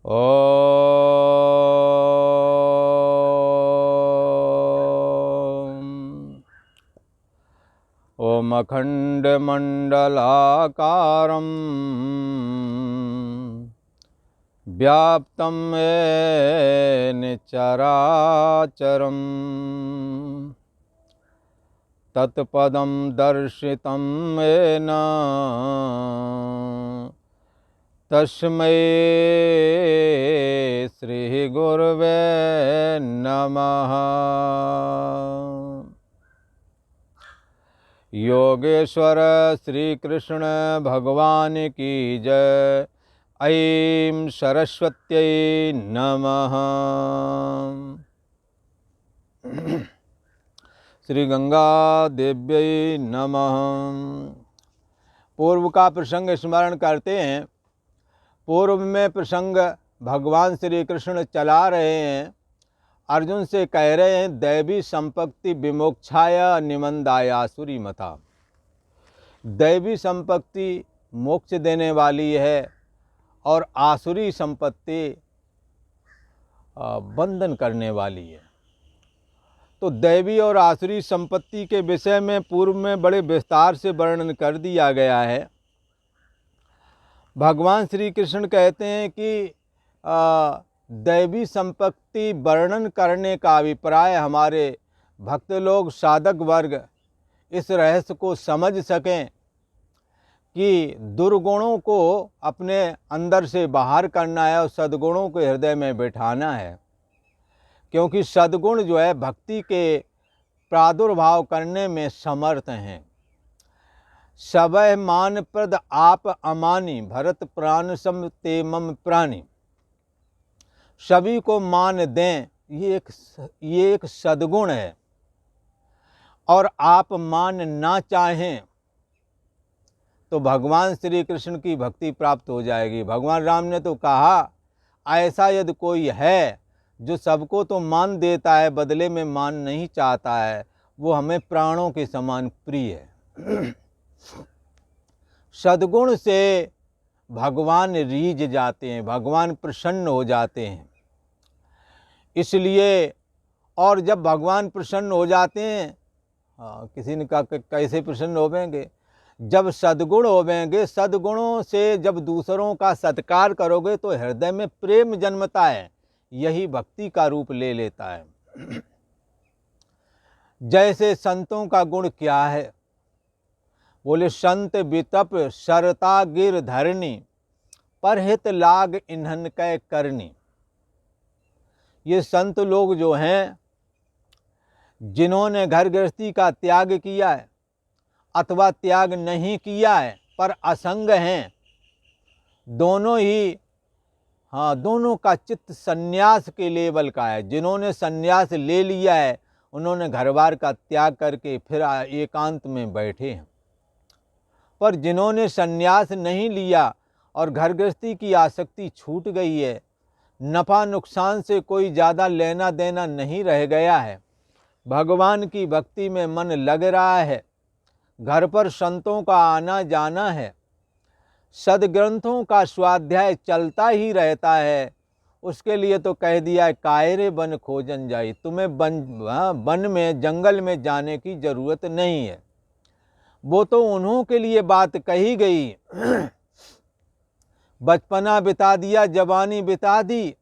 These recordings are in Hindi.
ॐ अखण्डमण्डलाकारं व्याप्तं येन चराचरं तत्पदं दर्शितं येन तस्मै श्रीगुरवे नमः। योगेश्वर श्री कृष्ण भगवान की जय। ऐं सरस्वत्यै नमः। श्री गंगा देव्यै नमः। पूर्व का प्रसंग स्मरण करते हैं। पूर्व में प्रसंग भगवान श्री कृष्ण चला रहे हैं, अर्जुन से कह रहे हैं दैवी संपत्ति विमोक्षाय निमंदायासुरी मता। दैवी संपत्ति मोक्ष देने वाली है और आसुरी संपत्ति बंधन करने वाली है। तो दैवी और आसुरी संपत्ति के विषय में पूर्व में बड़े विस्तार से वर्णन कर दिया गया है। भगवान श्री कृष्ण कहते हैं कि दैवी संपत्ति वर्णन करने का अभिप्राय हमारे भक्त लोग साधक वर्ग इस रहस्य को समझ सकें कि दुर्गुणों को अपने अंदर से बाहर करना है और सद्गुणों को हृदय में बिठाना है। क्योंकि सद्गुण जो है भक्ति के प्रादुर्भाव करने में समर्थ हैं। सबह मान प्रद आप अमानी भरत प्राण सम ते मम प्राणी। सभी को मान दें, ये एक सद्गुण है। और आप मान ना चाहें तो भगवान श्री कृष्ण की भक्ति प्राप्त हो जाएगी। भगवान राम ने तो कहा ऐसा यदि कोई है जो सबको तो मान देता है बदले में मान नहीं चाहता है, वो हमें प्राणों के समान प्रिय है। सद्गुण से भगवान रीझ जाते हैं, भगवान प्रसन्न हो जाते हैं। इसलिए और जब भगवान प्रसन्न हो जाते हैं, किसी ने कहा कैसे प्रसन्न होवेंगे? जब सद्गुण होवेंगे, सद्गुणों से जब दूसरों का सत्कार करोगे तो हृदय में प्रेम जन्मता है। यही भक्ति का रूप ले लेता है। जैसे संतों का गुण क्या है? बोले संत वितप सरता गिर धरनी परहित लाग इन्हन कै करनी। ये संत लोग जो हैं, जिन्होंने घर गृहस्थी का त्याग किया है अथवा त्याग नहीं किया है पर असंग हैं, दोनों ही दोनों का चित्त सन्यास के लेवल का है। जिन्होंने सन्यास ले लिया है उन्होंने घर बार का त्याग करके फिर एकांत में बैठे हैं। पर जिन्होंने सन्यास नहीं लिया और घर गृहस्थी की आसक्ति छूट गई है, नफ़ा नुकसान से कोई ज़्यादा लेना देना नहीं रह गया है, भगवान की भक्ति में मन लग रहा है, घर पर संतों का आना जाना है, सदग्रंथों का स्वाध्याय चलता ही रहता है, उसके लिए तो कह दिया है कायरे बन खोजन जाई। तुम्हें वन में जंगल में जाने की ज़रूरत नहीं है। वो तो उन्हों के लिए बात कही गई। बचपना बिता दिया, जवानी बिता दी,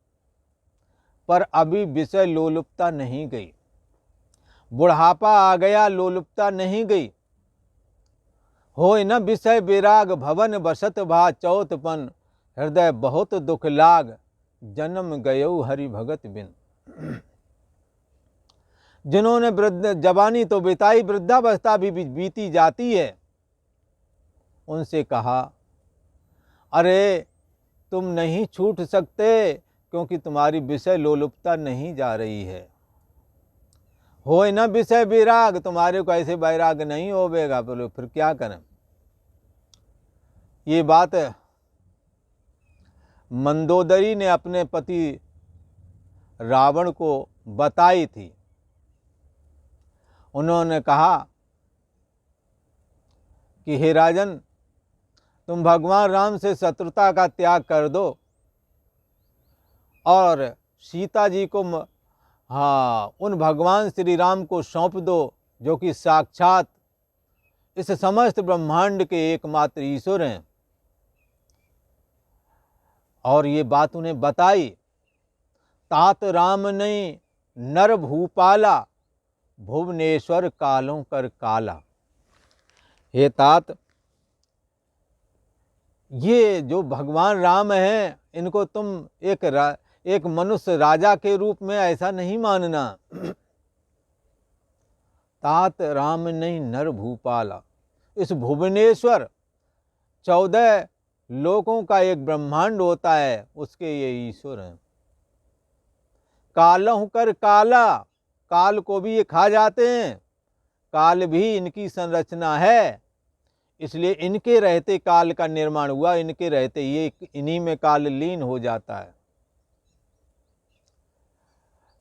पर अभी विषय लोलुपता नहीं गई। बुढ़ापा आ गया, लोलुपता नहीं गई। होय न विषय विराग भवन बसत भा चौथपन। हृदय बहुत दुख लाग जन्म गयो हरि भगत बिन। जिन्होंने वृद्ध जवानी तो बिताई, वृद्धावस्था भी बीती जाती है, उनसे कहा अरे तुम नहीं छूट सकते क्योंकि तुम्हारी विषय लोलुपता नहीं जा रही है। होय न विषय विराग, तुम्हारे को ऐसे वैराग नहीं होवेगा। बोलो फिर क्या करें? ये बात मंदोदरी ने अपने पति रावण को बताई थी। उन्होंने कहा कि हे राजन, तुम भगवान राम से शत्रुता का त्याग कर दो और सीता जी को उन भगवान श्री राम को सौंप दो, जो कि साक्षात इस समस्त ब्रह्मांड के एकमात्र ईश्वर हैं। और ये बात उन्हें बताई। तात राम ने नर भूपाला, भुवनेश्वर कालों कर काला। हे तात, ये जो भगवान राम हैं, इनको तुम एक मनुष्य राजा के रूप में ऐसा नहीं मानना। तात राम नहीं नर भूपाला, इस भुवनेश्वर 14 लोकों का एक ब्रह्मांड होता है, उसके ये ईश्वर हैं। कालहु कर काला, काल को भी ये खा जाते हैं, काल भी इनकी संरचना है, इसलिए इनके रहते काल का निर्माण हुआ, इनके रहते ये इन्हीं में काल लीन हो जाता है।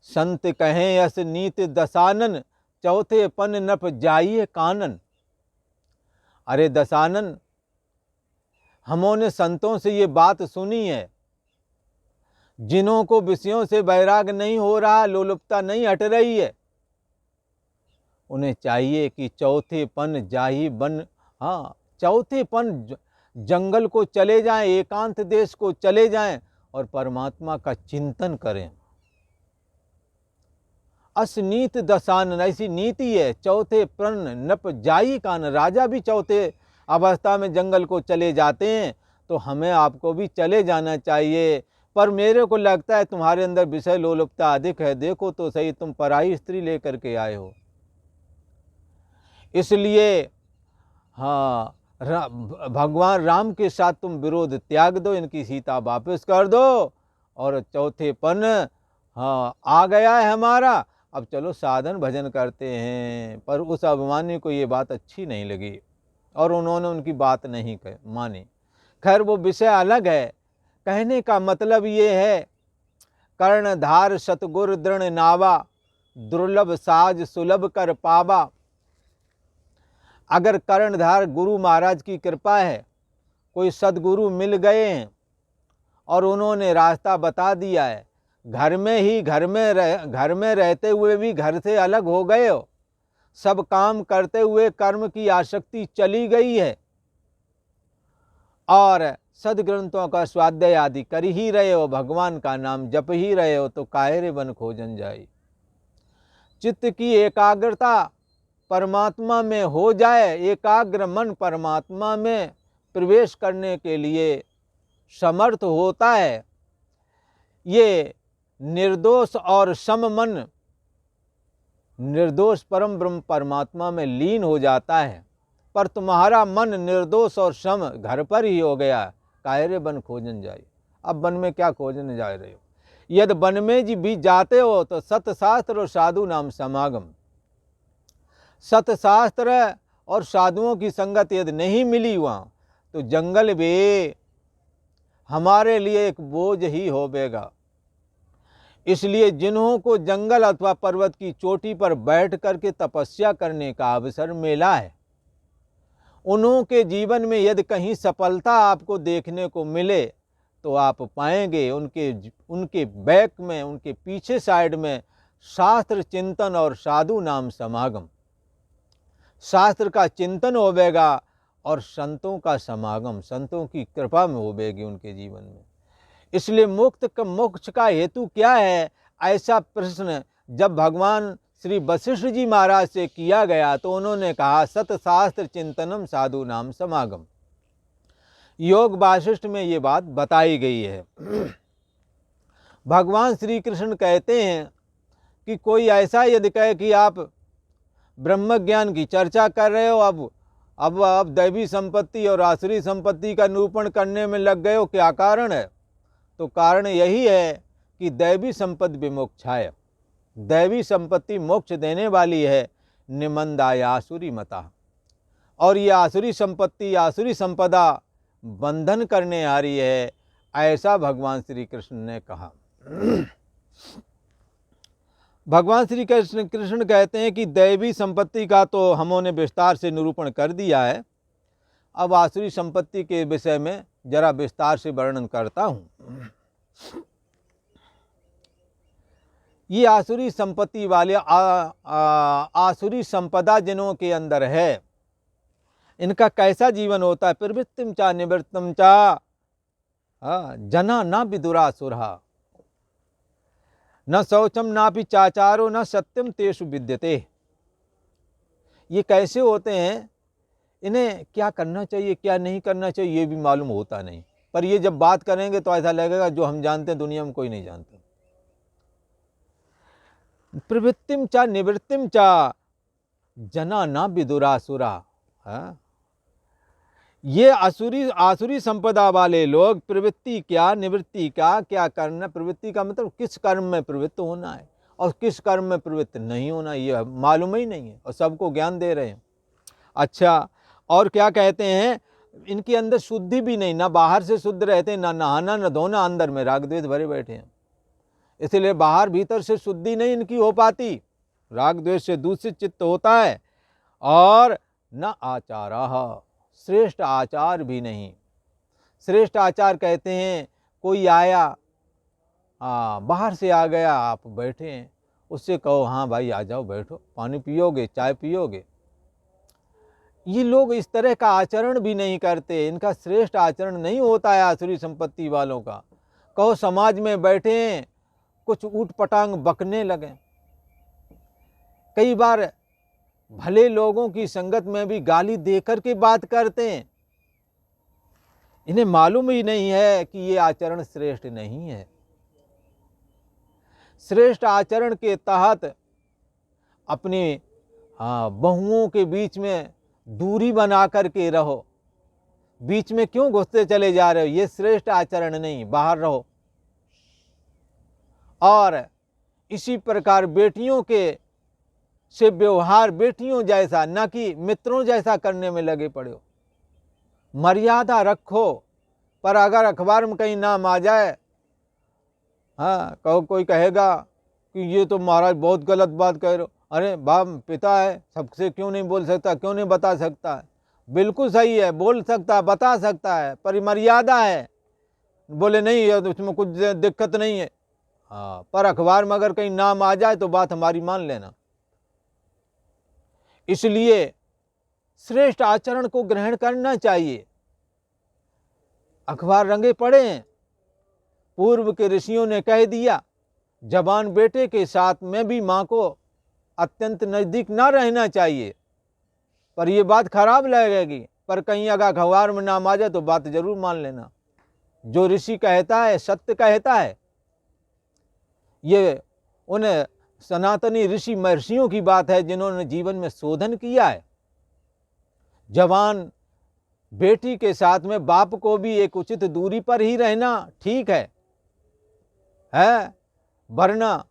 संत कहें यस नीत दसानन, चौथे पन नप जाइए कानन। अरे दसानन, हमों संतों से ये बात सुनी है, जिन्हों को विषयों से वैराग नहीं हो रहा, लोलुपता नहीं हट रही है, उन्हें चाहिए कि चौथे पन जाही बन, चौथे पन जंगल को चले जाएं, एकांत देश को चले जाएं और परमात्मा का चिंतन करें। असनीत दशानन, ऐसी नीति है। चौथे पन नप जाई कान, राजा भी चौथे अवस्था में जंगल को चले जाते हैं, तो हमें आपको भी चले जाना चाहिए। पर मेरे को लगता है तुम्हारे अंदर विषय लोलुपता अधिक है, देखो तो सही, तुम पराई स्त्री लेकर के आए हो। इसलिए भगवान राम के साथ तुम विरोध त्याग दो, इनकी सीता वापस कर दो, और चौथे पन आ गया है हमारा, अब चलो साधन भजन करते हैं। पर उस अभिमानी को ये बात अच्छी नहीं लगी और उन्होंने उनकी बात नहीं मानी। खैर वो विषय अलग है। कहने का मतलब ये है, कर्णधार सतगुर दृढ़ नावा, दुर्लभ साज सुलभ कर पावा। अगर कर्णधार गुरु महाराज की कृपा है, कोई सदगुरु मिल गए हैं और उन्होंने रास्ता बता दिया है, घर में रहते हुए भी घर से अलग हो गए हो, सब काम करते हुए कर्म की आसक्ति चली गई है और सदग्रंथों का स्वाध्याय आदि कर ही रहे हो, भगवान का नाम जप ही रहे हो, तो कायरे बन खोजन जाए। चित्त की एकाग्रता परमात्मा में हो जाए, एकाग्र मन परमात्मा में प्रवेश करने के लिए समर्थ होता है। ये निर्दोष और सम मन निर्दोष परम ब्रह्म परमात्मा में लीन हो जाता है। पर तुम्हारा मन निर्दोष और सम घर पर ही हो गया, कायरे बन खोजन जाए। अब वन में क्या खोजने जा रहे हो? यदि वन में भी जाते हो तो सतशास्त्र और साधु नाम समागम। सतशास्त्र और साधुओं की संगत यदि नहीं मिली वहाँ, तो जंगल भी हमारे लिए एक बोझ ही होवेगा। इसलिए जिन्हों को जंगल अथवा पर्वत की चोटी पर बैठ करके तपस्या करने का अवसर मिला है, उन्हों के जीवन में यदि कहीं सफलता आपको देखने को मिले, तो आप पाएंगे उनके बैक में, उनके पीछे साइड में शास्त्र चिंतन और साधु नाम समागम। शास्त्र का चिंतन होवेगा और संतों का समागम, संतों की कृपा में होवेगी उनके जीवन में। इसलिए मोक्ष का हेतु क्या है, ऐसा प्रश्न जब भगवान श्री वशिष्ठ जी महाराज से किया गया, तो उन्होंने कहा सतशास्त्र चिंतनम साधु नाम समागम। योग वासिष्ठ में ये बात बताई गई है। भगवान श्री कृष्ण कहते हैं कि कोई ऐसा यदि कहे कि आप ब्रह्म ज्ञान की चर्चा कर रहे हो, अब दैवी संपत्ति और आसुरी संपत्ति का निरूपण करने में लग गए हो, क्या कारण है? तो कारण यही है कि दैवी संपत्ति विमोक्षाय, दैवी संपत्ति मोक्ष देने वाली है, निमंदाय आसुरी मता। और ये आसुरी संपत्ति, आसुरी संपदा बंधन करने आ रही है, ऐसा भगवान श्री कृष्ण ने कहा। भगवान श्री कृष्ण कहते हैं कि दैवी संपत्ति का तो हमने विस्तार से निरूपण कर दिया है, अब आसुरी संपत्ति के विषय में जरा विस्तार से वर्णन करता हूँ। ये आसुरी संपत्ति वाले आसुरी संपदा जिनों के अंदर है, इनका कैसा जीवन होता है? प्रवृत्तिम चा निवृत्तम चा जना न विदुरासुरा न शौचम नापि चाचारो न सत्यम तेषु विद्यते। ये कैसे होते हैं? इन्हें क्या करना चाहिए क्या नहीं करना चाहिए ये भी मालूम होता नहीं, पर ये जब बात करेंगे तो ऐसा लगेगा जो हम जानते हैं दुनिया में कोई नहीं जानता। प्रवृत्तिम चा निवृत्तिम चा जना न विदुरासुरा। ये आसुरी संपदा वाले लोग प्रवृत्ति क्या निवृत्ति क्या करना, प्रवृत्ति का मतलब किस कर्म में प्रवृत्त होना है और किस कर्म में प्रवृत्त नहीं होना ये मालूम ही नहीं है, और सबको ज्ञान दे रहे हैं। अच्छा, और क्या कहते हैं? इनके अंदर शुद्धि भी नहीं, ना बाहर से शुद्ध रहते, ना नहाना न धोना, अंदर में राग द्वेष भरे बैठे हैं। इसलिए बाहर भीतर से शुद्धि नहीं इनकी हो पाती, राग द्वेष से दूषित चित्त होता है। और न आचारा, श्रेष्ठ आचार भी नहीं। श्रेष्ठ आचार कहते हैं कोई आया, बाहर से आ गया, आप बैठे हैं, उससे कहो हाँ भाई आ जाओ बैठो, पानी पियोगे चाय पियोगे। ये लोग इस तरह का आचरण भी नहीं करते, इनका श्रेष्ठ आचरण नहीं होता है आसुरी संपत्ति वालों का। कहो समाज में बैठे हैं, कुछ ऊट पटांग बकने लगे। कई बार भले लोगों की संगत में भी गाली देकर के बात करते हैं। इन्हें मालूम ही नहीं है कि ये आचरण श्रेष्ठ नहीं है। श्रेष्ठ आचरण के तहत अपनी बहुओं के बीच में दूरी बना करके रहो, बीच में क्यों घुसते चले जा रहे हो? ये श्रेष्ठ आचरण नहीं, बाहर रहो। और इसी प्रकार बेटियों के से व्यवहार बेटियों जैसा, न कि मित्रों जैसा करने में लगे पड़े हो। मर्यादा रखो, पर अगर अखबार में कहीं नाम आ जाए, कहो कोई कहेगा कि ये तो महाराज बहुत गलत बात कह रहे हो, अरे बाप पिता है, सबसे क्यों नहीं बोल सकता, क्यों नहीं बता सकता है? बिल्कुल सही है, बोल सकता है, बता सकता है, पर मर्यादा है। बोले नहीं है तो उसमें कुछ दिक्कत नहीं है, पर अखबार में अगर कहीं नाम आ जाए तो बात हमारी मान लेना। इसलिए श्रेष्ठ आचरण को ग्रहण करना चाहिए। अखबार रंगे पड़े हैं, पूर्व के ऋषियों ने कह दिया जवान बेटे के साथ में भी माँ को अत्यंत नजदीक ना रहना चाहिए, पर यह बात खराब लगेगी, पर कहीं अगर अखबार में नाम आ जाए तो बात जरूर मान लेना। जो ऋषि कहता है सत्य कहता है। ये उन सनातनी ऋषि महर्षियों की बात है जिन्होंने जीवन में शोधन किया है। जवान बेटी के साथ में बाप को भी एक उचित दूरी पर ही रहना ठीक है, वरना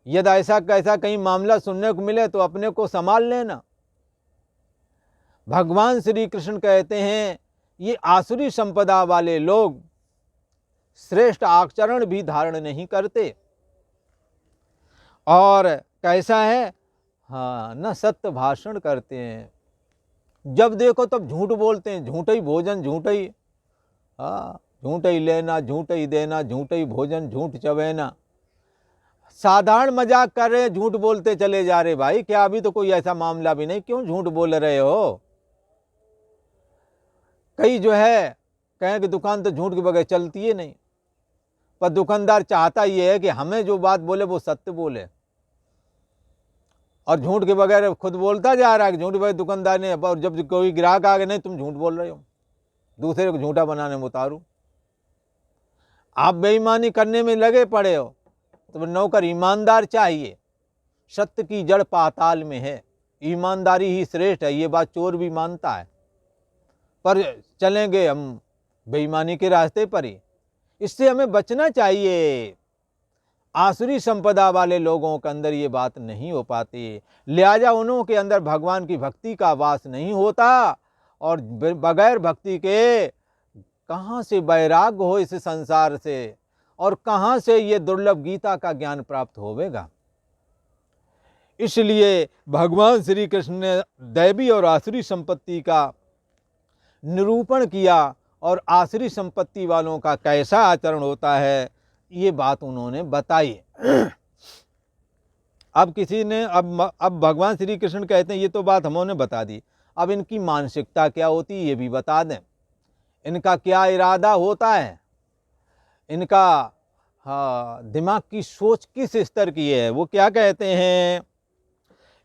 यदि ऐसा कैसा कहीं मामला सुनने को मिले तो अपने को संभाल लेना। भगवान श्री कृष्ण कहते हैं ये आसुरी संपदा वाले लोग श्रेष्ठ आचरण भी धारण नहीं करते। और कैसा है? न सत्य भाषण करते हैं, जब देखो तब झूठ बोलते हैं, झूठ ही भोजन, झूठ ही लेना, झूठ ही देना, झूठ ही भोजन, झूठ चबेना। साधारण मजाक कर रहे, झूठ बोलते चले जा रहे। भाई क्या अभी तो कोई ऐसा मामला भी नहीं, क्यों झूठ बोल रहे हो? कई जो है कहें कि दुकान तो झूठ के बगैर चलती है नहीं, पर दुकानदार चाहता ये है कि हमें जो बात बोले वो सत्य बोले, और झूठ के बगैर खुद बोलता जा रहा है कि झूठ के बगैर दुकानदार ने। और जब कोई ग्राहक आ गया, नहीं तुम झूठ बोल रहे हो, दूसरे को झूठा बनाने में उतारू। आप बेईमानी करने में लगे पड़े हो, तो नौकर ईमानदार चाहिए। सत्य की जड़ पाताल में है, ईमानदारी ही श्रेष्ठ है, ये बात चोर भी मानता है। पर चलेंगे हम बेईमानी के रास्ते पर ही, इससे हमें बचना चाहिए। आसुरी संपदा वाले लोगों के अंदर ये बात नहीं हो पाती, लिहाजा उन्हों के अंदर भगवान की भक्ति का वास नहीं होता, और बगैर भक्ति के कहाँ से वैराग्य हो इस संसार से, और कहाँ से ये दुर्लभ गीता का ज्ञान प्राप्त होवेगा। इसलिए भगवान श्री कृष्ण ने दैवी और आसुरी संपत्ति का निरूपण किया, और आसुरी संपत्ति वालों का कैसा आचरण होता है ये बात उन्होंने बताई। अब किसी ने अब भगवान श्री कृष्ण कहते हैं, ये तो बात हमने बता दी, अब इनकी मानसिकता क्या होती है ये भी बता दें, इनका क्या इरादा होता है, इनका हाँ दिमाग की सोच किस स्तर की है। वो क्या कहते हैं,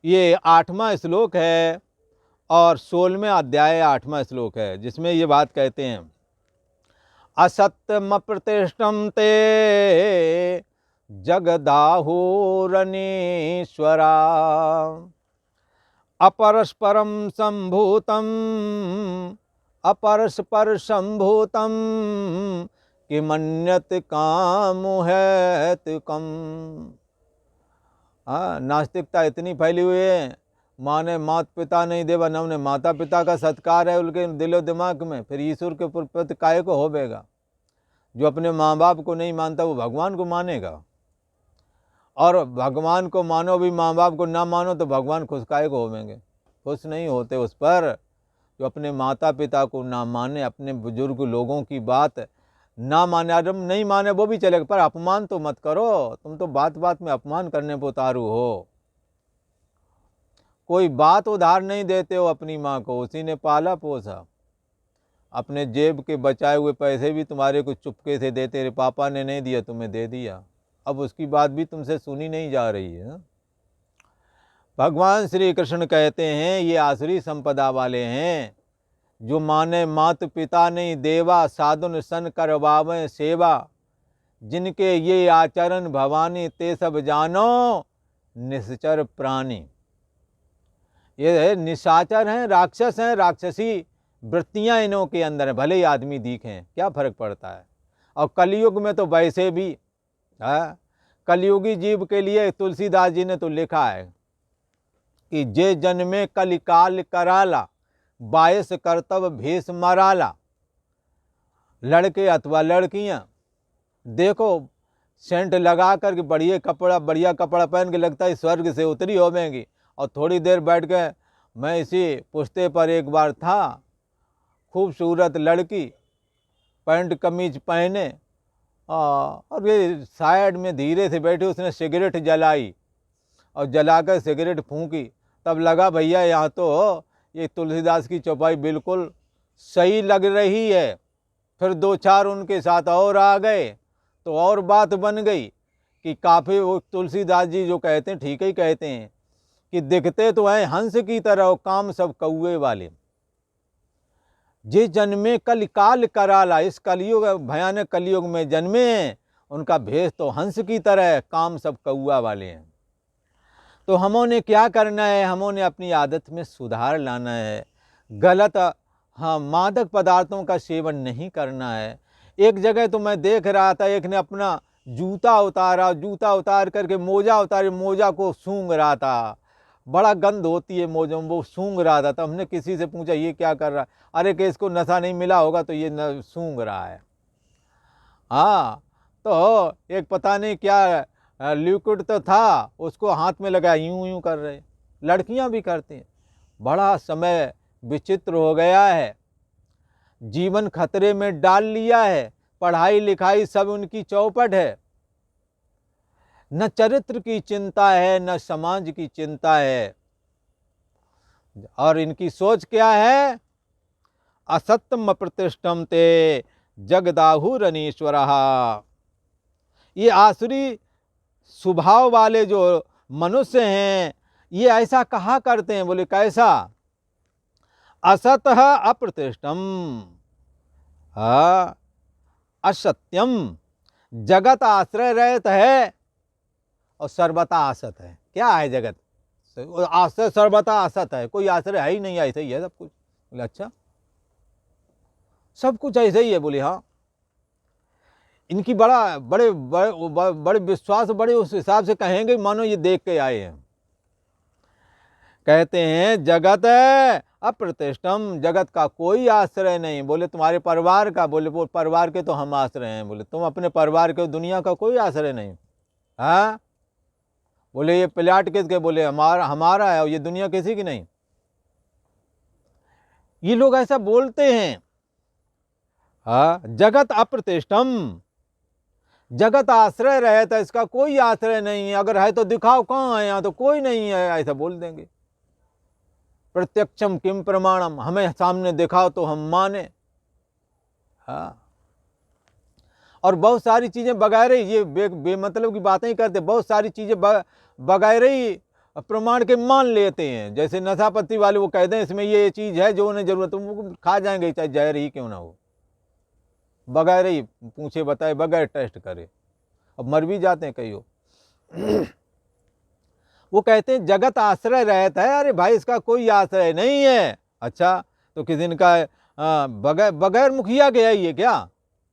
ये 8वां श्लोक है और 16वें अध्याय 8वां श्लोक है, जिसमें ये बात कहते हैं, असत्यम प्रतिष्ठम ते जगदाहुरनीश्वरा अपरस्परम संभूतम अपरस्पर संभूतम किमन्यत कामुहैतुकम। हाँ, नास्तिकता इतनी फैली हुई है, माँ ने माता पिता नहीं देवा, न उन्हें माता पिता का सत्कार है उनके दिलो दिमाग में, फिर ईश्वर के प्रति काय को होवेगा। जो अपने माँ बाप को नहीं मानता वो भगवान को मानेगा, और भगवान को मानो भी माँ बाप को ना मानो तो भगवान खुश काय को होवेंगे, खुश नहीं होते उस पर। जो अपने माता पिता को ना माने, अपने बुजुर्ग लोगों की बात ना माने, अगर नहीं माने वो भी चलेगा, पर अपमान तो मत करो, तुम तो बात बात में अपमान करने पर उतारू हो। कोई बात उधार नहीं देते हो अपनी माँ को, उसी ने पाला पोसा। अपने जेब के बचाए हुए पैसे भी तुम्हारे को चुपके से देते, तेरे पापा ने नहीं दिया तुम्हें दे दिया, अब उसकी बात भी तुमसे सुनी नहीं जा रही है। भगवान श्री कृष्ण कहते हैं ये आसुरी संपदा वाले हैं, जो माने मात पिता नहीं देवा, साधुन सन करवावें सेवा, जिनके ये आचरण भवानी ते सब जानो निश्चर प्राणी। ये निशाचर हैं, राक्षस हैं, राक्षसी वृत्तियां इन्हों के अंदर है, भले ही आदमी दिखें क्या फर्क पड़ता है। और कलयुग में तो वैसे भी है, कलयुगी जीव के लिए तुलसीदास जी ने तो लिखा है कि जे जन्मे कलिकाल कराला, बायस कर्तव्य भेष मराला। लड़के अथवा लड़कियां देखो सेंट लगा करके बढ़िया कपड़ा पहन के लगता है स्वर्ग से उतरी होवेंगी, और थोड़ी देर बैठ के, मैं इसी पुश्ते पर एक बार था, खूबसूरत लड़की पैंट कमीज पहने और ये साइड में धीरे से बैठी, उसने सिगरेट जलाई और जलाकर सिगरेट फूंकी, तब लगा भैया यहाँ तो ये तुलसीदास की चौपाई बिल्कुल सही लग रही है। फिर 2-4 उनके साथ और आ गए तो और बात बन गई कि काफ़ी, वो तुलसीदास जी जो कहते हैं ठीक ही कहते हैं कि दिखते तो हैं हंस की तरह, काम सब कौए वाले। जे जन्मे कलिकाल कराला, इस कलयुग भयानक कलयुग में जन्मे, उनका भेष तो हंस की तरह है, काम सब कौआ वाले हैं। तो हमों क्या करना है, हमों अपनी आदत में सुधार लाना है, गलत हाँ मादक पदार्थों का सेवन नहीं करना है। एक जगह तो मैं देख रहा था, एक ने अपना जूता उतारा, जूता उतार करके मोजा उतारे, मोजा को सूंघ रहा था, बड़ा गंध होती है मोजों में, वो सूंघ रहा था। तो हमने किसी से पूछा ये क्या कर रहा है, अरे कि इसको नशा नहीं मिला होगा तो ये न सूंघ रहा है। हाँ, तो एक पता नहीं क्या लिक्विड तो था, उसको हाथ में लगा यूं यूं कर रहे, लड़कियां भी करती हैं। बड़ा समय विचित्र हो गया है, जीवन खतरे में डाल लिया है, पढ़ाई लिखाई सब उनकी चौपट है, न चरित्र की चिंता है न समाज की चिंता है। और इनकी सोच क्या है, असत्यम प्रतिष्ठम ते जगदाहुरनीश्वर। ये आसुरी स्वभाव वाले जो मनुष्य हैं ये ऐसा कहा करते हैं, बोले कैसा, असतः अप्रतिष्ठम असत्यम, जगत आश्रय रहित है और सर्वथा असत है। क्या है जगत, आश्रय सर्वथा असत है, कोई आश्रय है ही नहीं, ऐसे ही है सब कुछ। बोले अच्छा सब कुछ ऐसे ही है, बोले हाँ। इनकी बड़े विश्वास, बड़े उस हिसाब से कहेंगे मानो ये देख के आए हैं। कहते हैं जगत अप्रतिष्ठम, जगत का कोई आश्रय नहीं। बोले तुम्हारे परिवार का, बोले वो परिवार के तो हम आश्रय हैं। बोले तुम अपने परिवार के, दुनिया का कोई आश्रय नहीं। हाँ, बोले ये प्लाट किसके, बोले हमारा है, और ये दुनिया किसी की नहीं। ये लोग ऐसा बोलते हैं। हाँ, जगत अप्रतिष्ठम, जगत आश्रय रहता है, इसका कोई आश्रय नहीं है, अगर है तो दिखाओ कहाँ है, यहाँ तो कोई नहीं है, ऐसा बोल देंगे। प्रत्यक्षम किम प्रमाणम, हमें सामने दिखाओ तो हम माने। हाँ, और बहुत सारी चीजें बगैर ही, ये बेमतलब की बातें ही करते, बहुत सारी चीजें बगैर ही प्रमाण के मान लेते हैं। जैसे नशापत्ती वाले वो कहते हैं इसमें ये चीज है जो उन्हें जरूरत, तुम खा जाएंगे चाहे जहर ही क्यों ना हो, बगैर ही पूछे बताए, बगैर टेस्ट करे, अब मर भी जाते हैं कई हो। वो कहते हैं जगत आश्रय रहता है, अरे भाई इसका कोई आश्रय नहीं है। अच्छा, तो किसी दिन का बगैर मुखिया के है ये क्या?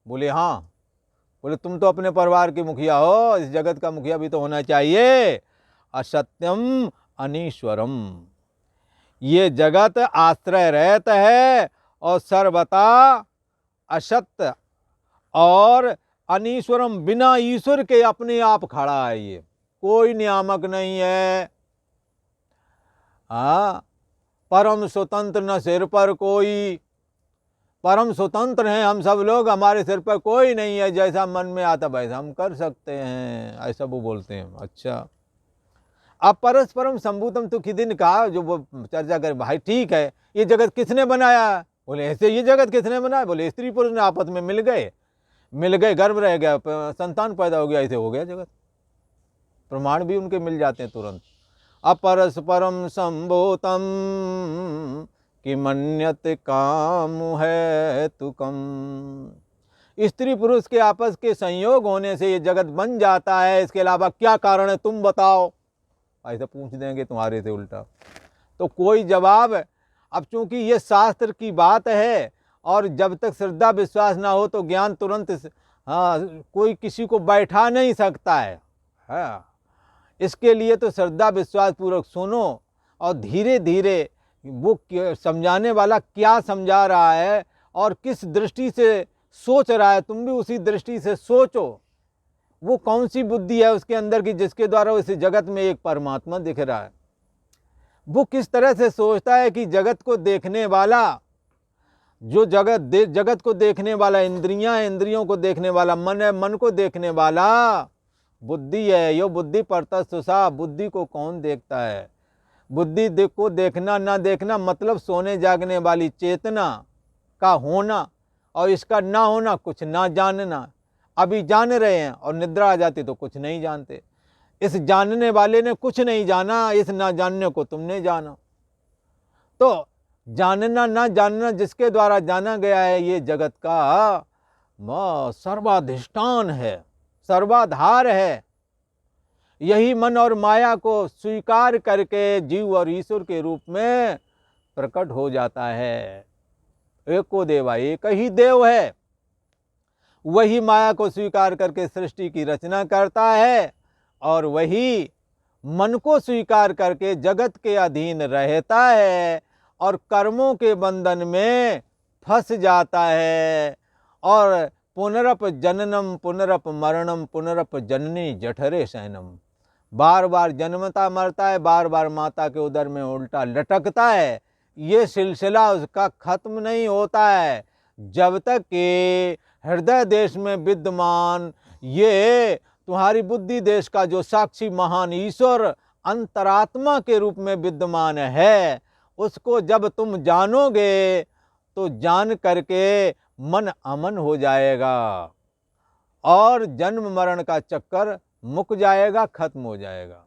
बोले हाँ। बोले तुम तो अपने परिवार के मुखिया हो, इस जगत का मुखिया भी तो होना चाहिए। असत्यम अनीश्वरम, ये जगत आश्रय रहता है और सर्वथा असत्य और अनीश्वरम, बिना ईश्वर के अपने आप खड़ा है, ये कोई नियामक नहीं है। हाँ, परम स्वतंत्र, न सिर पर कोई, परम स्वतंत्र हैं हम सब लोग, हमारे सिर पर कोई नहीं है, जैसा मन में आता वैसा हम कर सकते हैं, ऐसा वो बोलते हैं। अच्छा, अब परस्परम संभूतम, तो किसी ने कहा जो वो चर्चा करे, भाई ठीक है ये जगत किसने बनाया? बोले ऐसे ये जगत किसने बनाया? बोले स्त्री पुरुष ने आपस में मिल गए, गर्भ रह गया, संतान पैदा हो गया, ऐसे हो गया जगत। प्रमाण भी उनके मिल जाते हैं तुरंत। अपरस्परम संभूतम किमन्यत काम है तुकम, स्त्री पुरुष के आपस के संयोग होने से ये जगत बन जाता है, इसके अलावा क्या कारण है तुम बताओ, ऐसा पूछ देंगे तुम्हारे से उल्टा, तो कोई जवाब। अब चूंकि ये शास्त्र की बात है और जब तक श्रद्धा विश्वास ना हो तो ज्ञान तुरंत, हाँ, कोई किसी को बैठा नहीं सकता है। हाँ, इसके लिए तो श्रद्धा विश्वास पूर्वक सुनो और धीरे धीरे वो समझाने वाला क्या समझा रहा है और किस दृष्टि से सोच रहा है, तुम भी उसी दृष्टि से सोचो। वो कौन सी बुद्धि है उसके अंदर की जिसके द्वारा इस जगत में एक परमात्मा दिख रहा है। वो किस तरह से सोचता है कि जगत को देखने वाला, जो जगत को देखने वाला इंद्रियां हैं, इंद्रियों को देखने वाला मन है, मन को देखने वाला बुद्धि है। यो बुद्धि परतस्तुषा, बुद्धि को कौन देखता है? बुद्धि को देखना ना देखना मतलब सोने जागने वाली चेतना का होना और इसका ना होना, कुछ ना जानना। अभी जान रहे हैं और निद्रा आ जाती तो कुछ नहीं जानते। इस जानने वाले ने कुछ नहीं जाना, इस ना जानने को तुमने जाना। तो जानना ना जानना जिसके द्वारा जाना गया है, ये जगत का सर्वाधिष्ठान है, सर्वाधार है। यही मन और माया को स्वीकार करके जीव और ईश्वर के रूप में प्रकट हो जाता है। एको देवा, एक ही देव है, वही माया को स्वीकार करके सृष्टि की रचना करता है और वही मन को स्वीकार करके जगत के अधीन रहता है और कर्मों के बंधन में फंस जाता है और पुनरप जननम पुनरप मरणम पुनरप जननी जठरे शयनम, बार बार जन्मता मरता है, बार बार माता के उदर में उल्टा लटकता है। ये सिलसिला उसका खत्म नहीं होता है जब तक कि हृदय देश में विद्यमान ये तुम्हारी बुद्धि देश का जो साक्षी महान ईश्वर अंतरात्मा के रूप में विद्यमान है, उसको जब तुम जानोगे तो जान करके मन अमन हो जाएगा और जन्म मरण का चक्कर मुक जाएगा, खत्म हो जाएगा।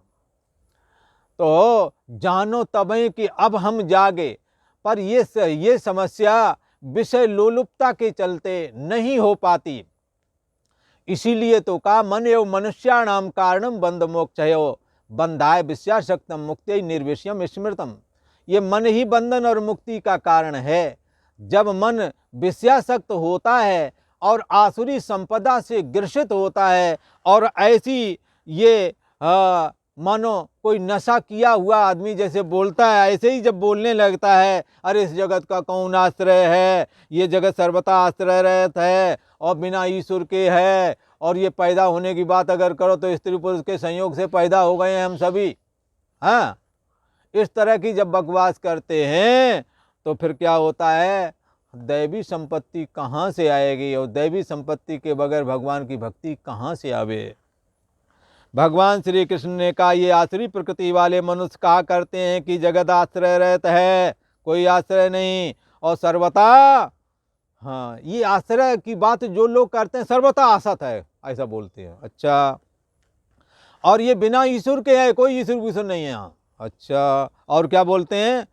तो जानो तभी कि अब हम जागे, पर ये समस्या विषय लोलुपता के चलते नहीं हो पाती। इसीलिए तो कहा मन एवं मनुष्याणाम कारणम बंध मोक्षयो बंधाय विषयासक्तम मुक्ति निर्विषयम स्मृतम। ये मन ही बंधन और मुक्ति का कारण है। जब मन विषयासक्त होता है और आसुरी संपदा से ग्रसित होता है और ऐसी ये मानो कोई नशा किया हुआ आदमी जैसे बोलता है, ऐसे ही जब बोलने लगता है, अरे इस जगत का कौन आश्रय है, ये जगत सर्वथा आश्रय रहता है और बिना ईश्वर के है, और ये पैदा होने की बात अगर करो तो स्त्री पुरुष के संयोग से पैदा हो गए हैं हम सभी। हाँ, इस तरह की जब बकवास करते हैं तो फिर क्या होता है, दैवी संपत्ति कहाँ से आएगी और दैवी संपत्ति के बगैर भगवान की भक्ति कहाँ से आवे। भगवान श्री कृष्ण ने कहा, ये आसुरी प्रकृति वाले मनुष्य कहा करते हैं कि जगत आश्रय रहता है, कोई आश्रय नहीं, और सर्वथा, हाँ, ये आश्रय की बात जो लोग करते हैं सर्वथा असत है, ऐसा बोलते हैं। अच्छा, और ये बिना ईश्वर के है, कोई ईश्वर विश्वर नहीं है यहाँ। अच्छा, और क्या बोलते हैं,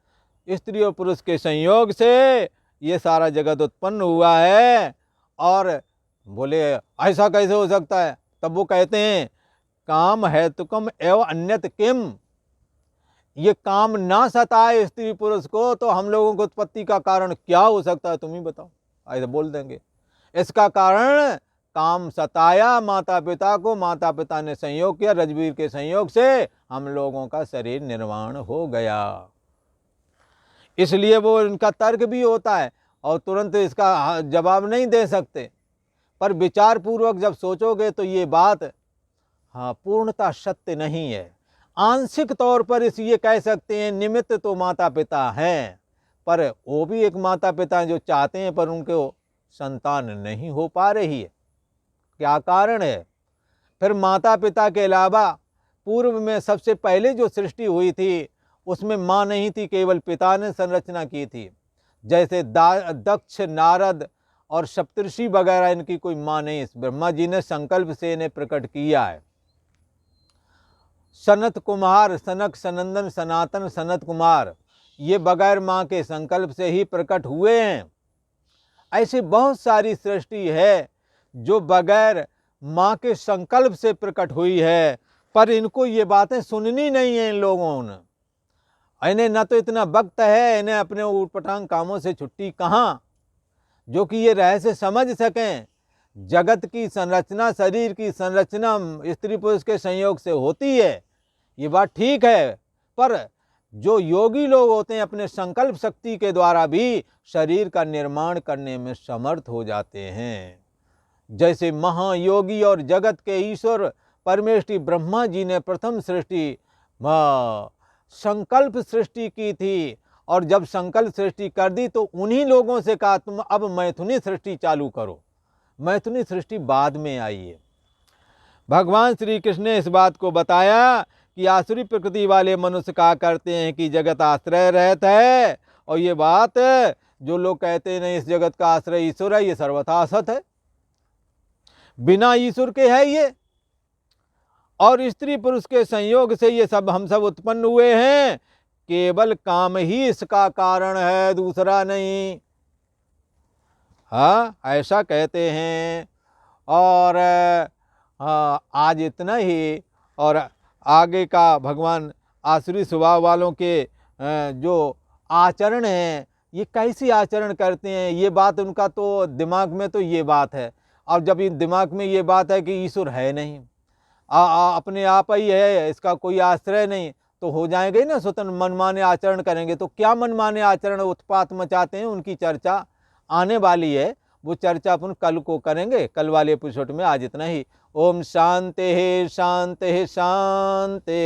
स्त्री और पुरुष के संयोग से ये सारा जगत उत्पन्न हुआ है। और बोले ऐसा कैसे हो सकता है, तब वो कहते हैं, काम है तुकम एवं अन्यत किम, ये काम ना सताए स्त्री पुरुष को तो हम लोगों को उत्पत्ति का कारण क्या हो सकता है, तुम ही बताओ, ऐसे बोल देंगे। इसका कारण काम सताया माता पिता को, माता पिता ने संयोग किया, रजबीर के संयोग से हम लोगों का शरीर निर्माण हो गया। इसलिए वो इनका तर्क भी होता है और तुरंत इसका जवाब नहीं दे सकते, पर विचार पूर्वक जब सोचोगे तो ये बात हाँ पूर्णतः सत्य नहीं है। आंशिक तौर पर इस ये कह सकते हैं, निमित्त तो माता पिता हैं, पर वो भी एक माता पिता जो चाहते हैं पर उनको संतान नहीं हो पा रही है। क्या कारण है? फिर माता पिता के अलावा पूर्व में सबसे पहले जो सृष्टि हुई थी उसमें माँ नहीं थी, केवल पिता ने संरचना की थी। जैसे दक्ष, नारद और सप्तर्षि वगैरह, इनकी कोई माँ नहीं, ब्रह्मा जी ने संकल्प से इन्हें प्रकट किया है। सनत कुमार, सनक, सनंदन, सनातन, सनत कुमार, ये बगैर माँ के संकल्प से ही प्रकट हुए हैं। ऐसी बहुत सारी सृष्टि है जो बगैर माँ के संकल्प से प्रकट हुई है, पर इनको ये बातें सुननी नहीं है इन लोगों ने। इन्हें न तो इतना वक्त है, इन्हें अपने ऊटपटांग कामों से छुट्टी कहाँ, जो कि ये रहस्य समझ सकें। जगत की संरचना, शरीर की संरचना स्त्री पुरुष के संयोग से होती है, ये बात ठीक है, पर जो योगी लोग होते हैं अपने संकल्प शक्ति के द्वारा भी शरीर का निर्माण करने में समर्थ हो जाते हैं। जैसे महायोगी और जगत के ईश्वर परमेष्टि ब्रह्मा जी ने प्रथम सृष्टि संकल्प सृष्टि की थी, और जब संकल्प सृष्टि कर दी तो उन्हीं लोगों से कहा तुम अब मैथुनी सृष्टि चालू करो। मैथुनी सृष्टि बाद में आई है। भगवान श्री कृष्ण ने इस बात को बताया कि आसुरी प्रकृति वाले मनुष्य कहा करते हैं कि जगत आश्रय रहता है, और ये बात जो लोग कहते हैं नहीं इस जगत का आश्रय ईश्वर है, ये सर्वथा असत है, बिना ईश्वर के है ये, और स्त्री पुरुष के संयोग से ये सब हम सब उत्पन्न हुए हैं, केवल काम ही इसका कारण है, दूसरा नहीं। हाँ, ऐसा कहते हैं। और हाँ, आज इतना ही, और आगे का भगवान आसुरी स्वभाव वालों के जो आचरण हैं, ये कैसी आचरण करते हैं, ये बात उनका तो दिमाग में तो ये बात है, और जब इन दिमाग में ये बात है कि ईश्वर है नहीं, अपने आप ही है, इसका कोई आश्रय नहीं, तो हो जाएंगे ना स्वतंत्र, मनमाने आचरण करेंगे। तो क्या मनमाने आचरण उत्पात मचाते हैं, उनकी चर्चा आने वाली है, वो चर्चा अपन कल को करेंगे, कल वाले एपिसोड में। आज इतना ही। ओम शांति शांति शांति।